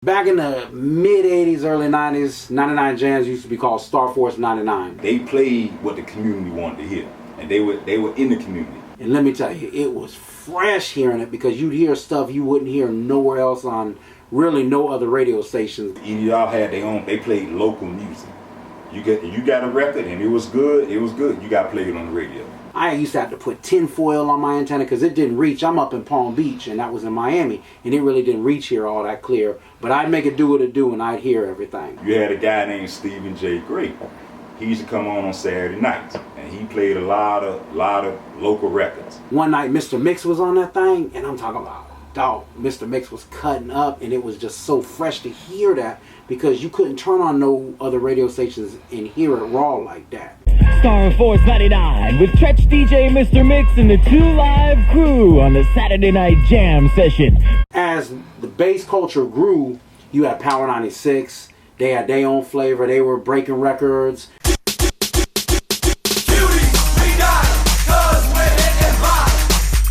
Back in the mid 80s, early 90s, 99 Jams used to be called Star Force 99. They played what the community wanted to hear, and they were in the community. And let me tell you, it was fresh hearing it because you'd hear stuff you wouldn't hear nowhere else on really no other radio stations. Y'all had their own. They played local music. You got a record and it was good. You got to play it on the radio. I used to have to put tinfoil on my antenna because it didn't reach. I'm up in Palm Beach, and that was in Miami, and it really didn't reach here all that clear. But I'd make it do what it do, and I'd hear everything. You had a guy named Stephen J. Gray. He used to come on Saturday nights, and he played a lot of local records. One night, Mr. Mix was on that thing, and I'm talking about, dog, Mr. Mix was cutting up, and it was just so fresh to hear that because you couldn't turn on no other radio stations and hear it raw like that. Star Force 99 with Tretch DJ Mr. Mix and the 2 Live crew on the Saturday Night Jam session. As the bass culture grew, you had Power 96. They had their own flavor. They were breaking records.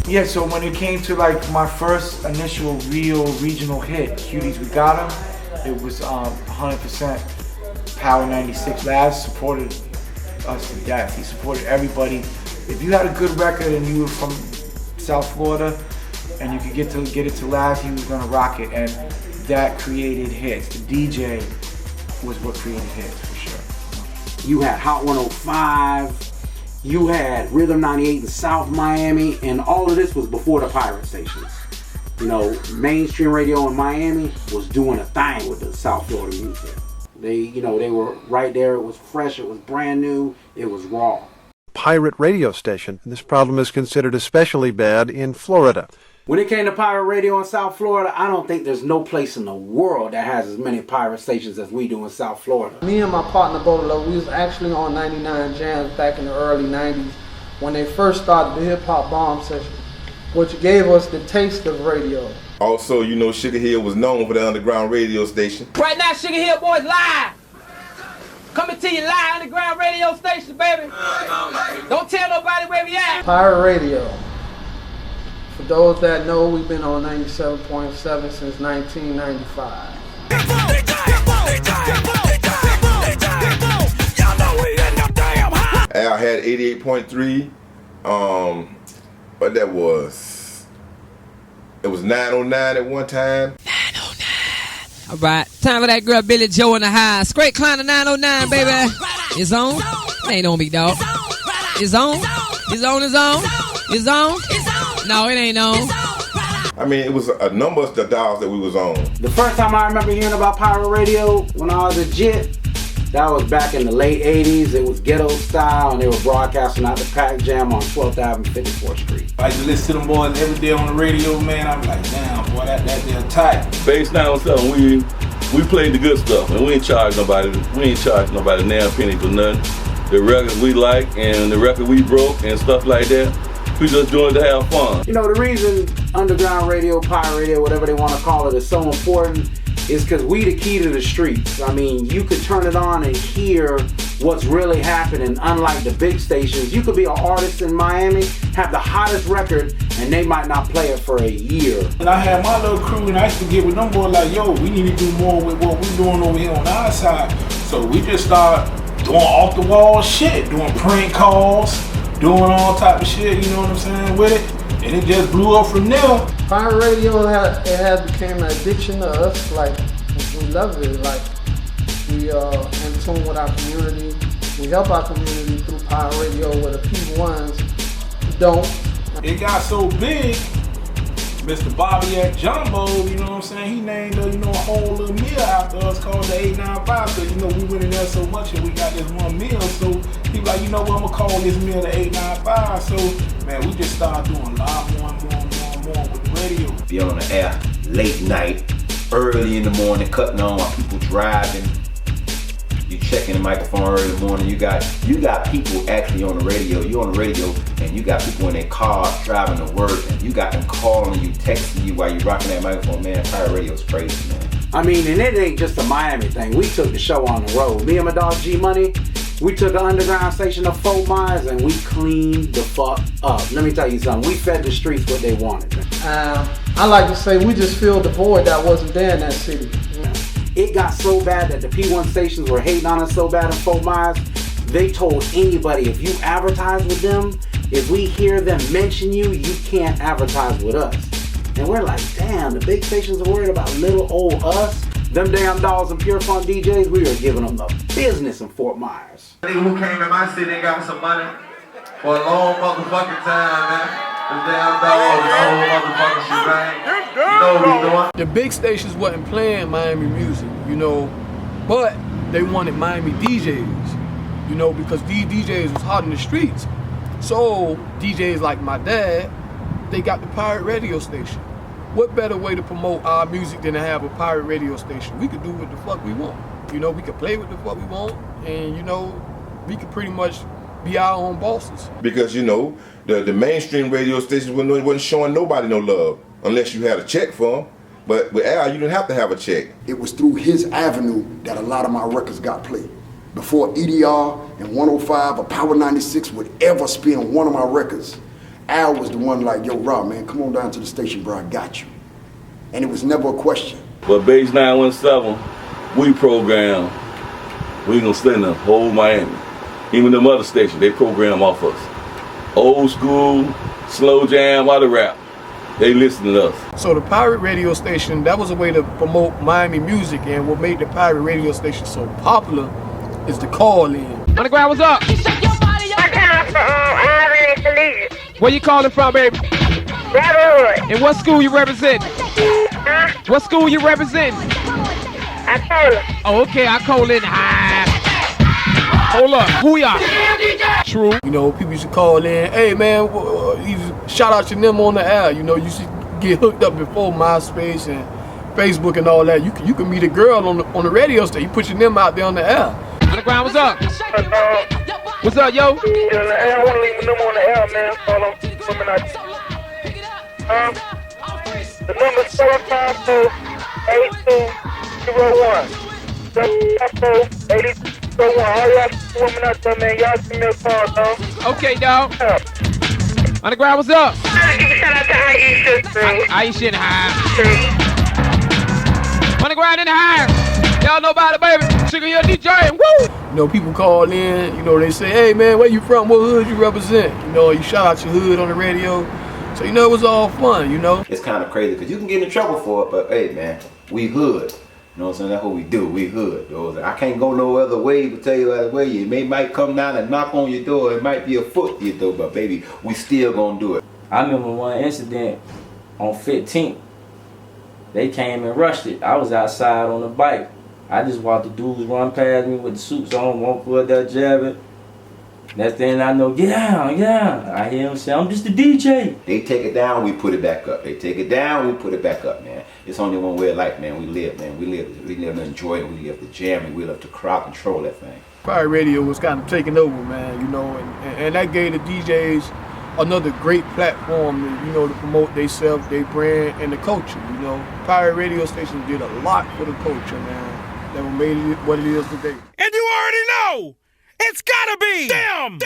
Yeah, so when it came to like my first initial real regional hit, Cuties We Got 'Em, it was 100% Power 96. Laz supported us to death. He supported everybody. If you had a good record and you were from South Florida and you could get it to Laz, he was gonna rock it, and that created hits. The DJ was what created hits for sure. You had Hot 105. You had Rhythm 98 in South Miami, and all of this was before the pirate stations. You know, mainstream radio in Miami was doing a thing with the South Florida music. They were right there. It was fresh. It was brand new. It was raw. Pirate radio station. This problem is considered especially bad in Florida. When it came to pirate radio in South Florida, I don't think there's no place in the world that has as many pirate stations as we do in South Florida. Me and my partner Bolo, we was actually on 99 Jams back in the early 90s when they first started the Hip Hop Bomb session, which gave us the taste of radio. Also, you know, Sugar Hill was known for the underground radio station. Right now, Sugar Hill Boys live. Coming to you live, underground radio station, baby. Don't tell nobody where we at. Pirate radio. For those that know, we've been on 97.7 since 1995. I had 88.3. What that was? It was 909 at one time. 909. All right, time for that girl Billy Joe in the high. Straight climb to 909, baby. It's on. It ain't on me, dog. It's on. It's on. It's on. It's on. No, it ain't on. I mean, it was a number of the dials that we was on. The first time I remember hearing about pirate radio when I was a jit, that was back in the late 80s. It was ghetto style, and they were broadcasting out the Pac Jam on 12th Avenue, 54th Street. I used to listen to them boys every day on the radio, man. I'm like, damn, boy, that they're tight. Base 907, we played the good stuff, and we ain't charge nobody. We ain't charge nobody damn penny for nothing. The records we like and the record we broke and stuff like that. We just doing it to have fun. You know, the reason underground radio, pirate radio, whatever they want to call it, is so important is because we the key to the streets. I mean, you could turn it on and hear what's really happening. Unlike the big stations, you could be an artist in Miami, have the hottest record, and they might not play it for a year. And I had my little crew, and I used to get with them boys like, yo, we need to do more with what we're doing over here on our side. So we just started doing off the wall shit, doing prank calls, doing all type of shit, you know what I'm saying, with it. And it just blew up from there. Pirate radio has become an addiction to us. Like, we love it. Like, we are in tune with our community. We help our community through pirate radio where the P1s don't. It got so big, Mr. Bobby at Jumbo, you know what I'm saying, he named a whole little meal after us called the 895. So, we went in there so much and we got this one meal. So he like, you know what, I'm gonna call this meal the 895. So, man, we just started doing a lot more with the radio. Be on the air late night, early in the morning, cutting on while people driving. You checking the microphone early in the morning. You got people actually on the radio. You're on the radio and you got people in their cars driving to work, and you got them calling you, texting you while you rocking that microphone. Man, pirate radio's crazy, man. I mean, and it ain't just a Miami thing. We took the show on the road. Me and my dog G Money, we took an underground station of 4 miles and we cleaned the fuck up. Let me tell you something. We fed the streets what they wanted. I like to say we just filled the void that wasn't there in that city. It got so bad that the P1 stations were hating on us so bad in Fort Myers, they told anybody, if you advertise with them, if we hear them mention you, you can't advertise with us. And we're like, damn, the big stations are worried about little old us. Them damn dogs and Pure Funk DJs, we were giving them the business in Fort Myers. Nigga who came in my city and got some money for a long motherfucking time, man. Them damn dogs and the whole motherfucking shebang. You know what we doing? The big stations wasn't playing Miami music, you know, but they wanted Miami DJs, you know, because these DJs was hot in the streets. So DJs like my dad, they got the pirate radio station. What better way to promote our music than to have a pirate radio station? We could do what the fuck we want. You know, we could play what the fuck we want, and you know, we could pretty much be our own bosses. Because you know, the mainstream radio stations wasn't showing nobody no love unless you had a check for them. But with Al, you didn't have to have a check. It was through his avenue that a lot of my records got played. Before EDR and 105 or Power 96 would ever spin one of my records, Al was the one like, yo, Rob, man, come on down to the station, bro, I got you. And it was never a question. But Base 917, we program, we gonna send the whole Miami. Even them other stations, they program off us. Old school, slow jam, all the rap. They listen to us. So the pirate radio station, that was a way to promote Miami music, and what made the pirate radio station so popular is the call-in. Underground, what's up? Where you calling from, baby? Brotherhood. And what school you represent? Huh? What school you represent? I told her. Oh, okay, I call in. Hold up, who y'all? True. You know, people used to call in, hey man, shout out your name on the air. You know, you should get hooked up before MySpace and Facebook and all that. You can meet a girl on the radio station. You put your name out there on the air. Underground, what's up? What's up, yo? I want to leave my number on the air, man. Hold on. The number is 754-8201. 754-8201. All y'all women out there, man, y'all give me a call, dog. Okay, dog. Underground, what's up? Give a shout out to Aisha, too. Aisha in the house. Underground in the house. Y'all know about it, baby. Sugar, your DJ, woo! You know, people call in, you know, they say, hey man, where you from? What hood you represent? You know, you shout out your hood on the radio. So, you know, it was all fun, you know? It's kind of crazy because you can get in trouble for it, but hey, man, we hood. You know what I'm saying? That's what we do. We hood. I can't go no other way but tell you other way. You might come down and knock on your door. It might be a foot to your door, but baby, we still gonna do it. I remember one incident on 15th. They came and rushed it. I was outside on a bike. I just watched the dudes run past me with the suits on, one foot that jabbing. Next thing I know, get down, get down. I hear him say, I'm just a DJ. They take it down, we put it back up. They take it down, we put it back up, man. It's only one way of life, man. We live, man. We live to enjoy it. We live to jam it. We live to crowd control that thing. Pirate radio was kind of taking over, man, you know, and that gave the DJs another great platform, you know, to promote themselves, their brand, and the culture, you know. Pirate radio stations did a lot for the culture, man, that made it what it is today. And you already know, it's gotta be damn.